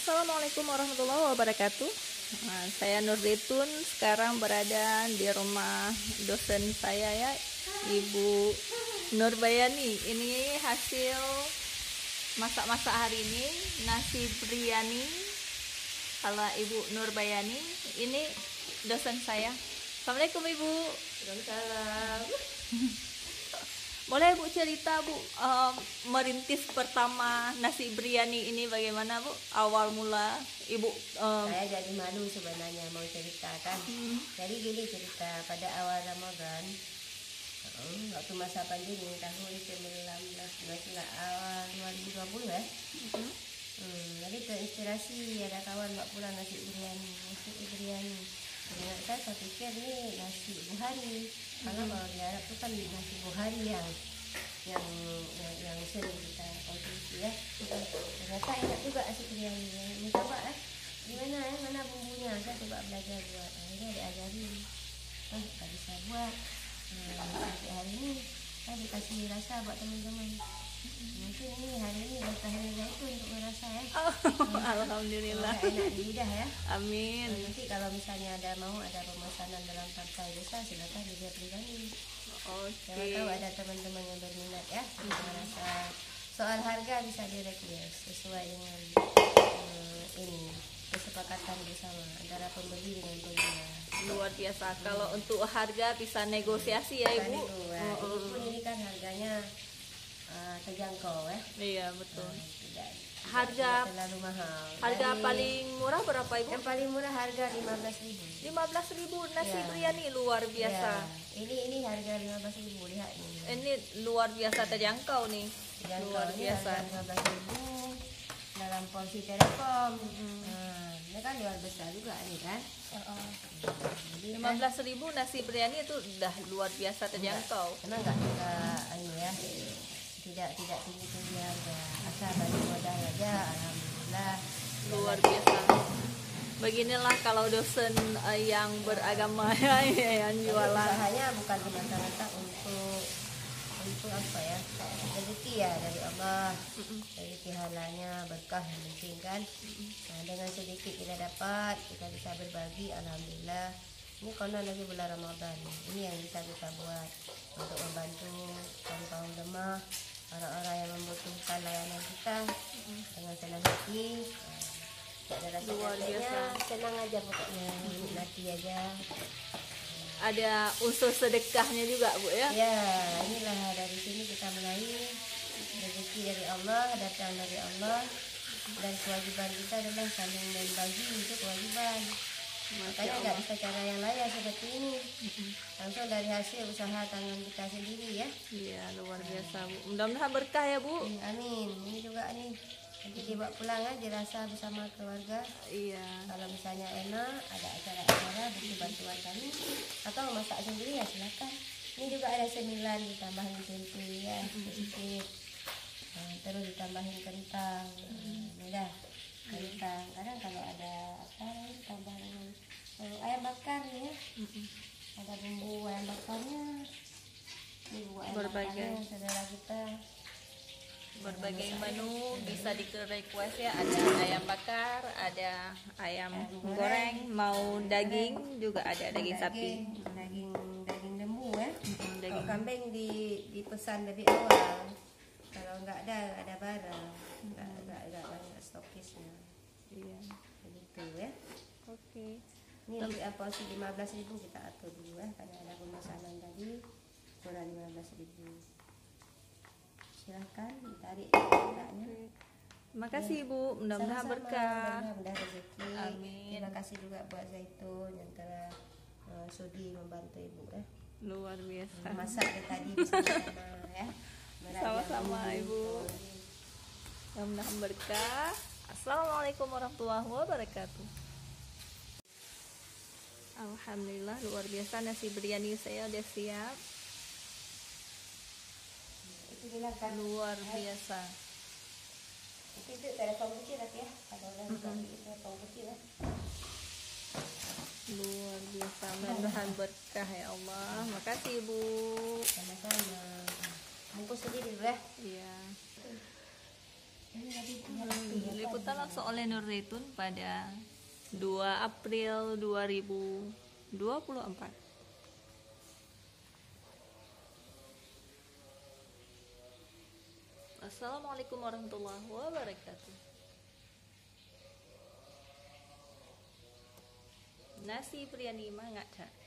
Assalamualaikum warahmatullahi wabarakatuh. Saya Nur Zaitun, sekarang berada di rumah dosen saya ya, Ibu Nurbayani. Ini hasil masak-masak hari ini, nasi biryani ala Ibu Nurbayani. Ini dosen saya. Assalamualaikum Ibu. Waalaikumsalam. Boleh Bu cerita Bu, merintis pertama nasi biryani ini bagaimana Bu? Awal mula Ibu Saya jadi malu sebenarnya mau cerita kan. Jadi gini cerita, pada awal Ramadan, waktu masa pandemi tahun 19 awal 2020 ya. Jadi terinspirasi ada kawan buat pulang nasi biryani. Saya pikir ini nasi buhari, karena kalau di Arab itu kan nasi buhari yang sering kita konsumsi ya. Ternyata enak juga nasi biryani. Ini coba gimana ya, mana bumbunya? Saya coba belajar buat. Akhirnya diajarin. Nggak bisa buat. Sampai hari ini saya dikasih rasa buat teman-teman. Mungkin ini hari ini bertahan itu untuk merasa ya. Alhamdulillah. Enak di lidah ya. Amin. Nanti kalau misalnya ada pemesanan dalam partai desa, silakan dilihat lagi. Siapa tahu ada teman-teman yang berminat ya. Merasa soal harga bisa direkomendasi sesuai dengan ini kesepakatan bersama antara pembeli dengan pengguna. Luar biasa. Kalau untuk harga bisa negosiasi ya Ibu. Ini kan harganya terjangkau ya. Iya betul. Tidak Harga terlalu mahal. Harga paling murah berapa Ibu? Yang paling murah harga 15.000. 15.000 nasi Ya. biryani, luar biasa. Ya. Ini harga 15.000, lihat ini. Ini luar biasa terjangkau nih. Luar Ini biasa. harga 15.000 dalam porsi telekom. Ini kan luar besar juga nih kan. Jadi 15.000 nasi biryani itu udah luar biasa terjangkau. Karena nggak kita ini ya, tidak tinggi harga, asal bagi modal aja, alhamdulillah. Luar biasa. Beginilah kalau dosen yang beragama ya, yang jualan. Usahanya bukan semata-mata untuk apa ya, rezeki ya dari Allah, rezeki halalnya berkah mungkin kan. Nah, dengan sedikit kita dapat, kita bisa berbagi, alhamdulillah. Ini konon lagi bulan Ramadan, ini yang bisa kita buat untuk membantu kaum lemah, orang-orang yang membutuhkan layanan kita dengan senang hati. Ada rasa Luar biasa. senang aja pokoknya, nikmati aja. Ada unsur sedekahnya juga Bu ya. Ya, inilah dari sini kita mulai, rezeki dari Allah, datang dari Allah, dan kewajiban kita adalah saling berbagi itu kewajiban. Makanya nggak bisa cara yang lain seperti ini, langsung dari hasil usaha tangan kita sendiri ya. Iya luar biasa Bu. Mudah-mudahan berkah ya Bu. Amin. Ini juga nih nanti dibawa pulang aja dirasa bersama keluarga. Iya. Kalau misalnya enak ada acara-acara butuh bantuan kami atau masak sendiri ya silakan. Ini juga ada cemilan, ditambahin tempe ya sedikit. Terus ditambahin kentang. Mudah kentang. Kadang kalau ada tambahan ayam bakar ya. Ada bumbu ayam bakarnya. Ini bumbu ayam Berbagai. bakarnya saudara kita. Berbagai menu bisa di request ya, ada ayam bakar, ada ayam goreng, mau daging juga ada, daging sapi, daging lembu ya. daging. Kalau kambing dipesan lebih awal. Kalau nggak ada barang, nggak banyak stokisnya. Iya. Begitu ya. Oke. Ini untuk porsi 15.000 kita atur dulu ya, karena ada pemesanan tadi kurang 15.000. Silahkan ditarik tidaknya. Makasih Bu, mudah-mudahan Sama-sama, berkah. mudah-mudahan rezeki. Amin. Terima kasih juga buat Zaitun yang telah sudi membantu ibu ya. Luar biasa. Masak dari tadi bersama-sama ya. Sama-sama Ibu. Mudah-mudahan berkah. Assalamualaikum warahmatullahi wabarakatuh. Alhamdulillah luar biasa, nasi biryani saya udah siap. Itu bilang Luar biasa. itu telepon kecil ya. Kalau orang telepon kecil ya. Luar biasa, mudah-mudahan berkah ya Allah. Makasih Ibu. Sama-sama. Bungkus sendiri dulu ya. Iya. Liputan langsung oleh Nur Zaitun pada 2 April 2024. Assalamualaikum warahmatullahi wabarakatuh. Nasi Priyani Mangata.